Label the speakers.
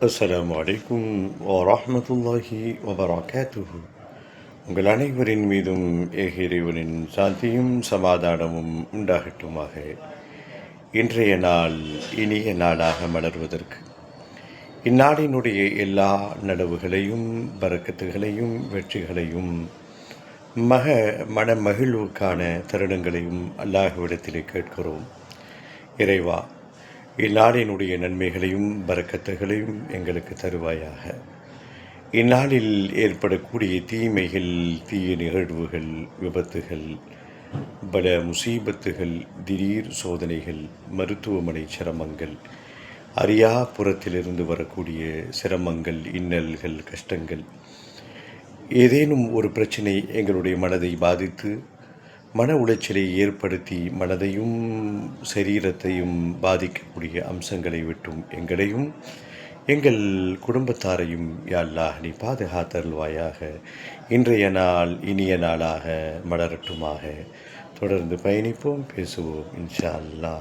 Speaker 1: அஸ்ஸலாமு அலைக்கும் வரஹ்மத்துல்லாஹி வபரகாத்துஹு. உங்கள் அனைவரின் மீதும் ஏக இறைவனின் சாந்தியும் சமாதானமும் உண்டாகட்டுமாக. இன்றைய நாள் இனிய நாளாக மலர்வதற்கு இந்நாளினுடைய எல்லா நனவுகளையும் பரக்கத்துகளையும் வெற்றிகளையும் மன மகிழ்வுக்கான தருணங்களையும் அல்லாஹ்விடத்திலே கேட்கிறோம். இறைவா, இந்நாளினுடைய நன்மைகளையும் பரக்கத்துகளையும் எங்களுக்கு தருவாயாக. இந்நாளில் ஏற்படக்கூடிய தீமைகள், தீய நிகழ்வுகள், விபத்துகள், பல முசீபத்துகள், திடீர் சோதனைகள், மருத்துவமனை சிரமங்கள், அறியா புறத்திலிருந்து வரக்கூடிய சிரமங்கள், இன்னல்கள், கஷ்டங்கள், ஏதேனும் ஒரு பிரச்சனை எங்களுடைய மனதை பாதித்து மன உளைச்சலை ஏற்படுத்தி மனதையும் சரீரத்தையும் பாதிக்கக்கூடிய அம்சங்களை விட்டும் எங்களையும் எங்கள் குடும்பத்தாரையும் யா அல்லாஹ் நீ பாதுகாத்தருள்வாயாக. இன்றைய நாள் இனிய நாளாக மலரட்டுமாக. தொடர்ந்து பயணிப்போம், பேசுவோம் இன்ஷா அல்லாஹ்.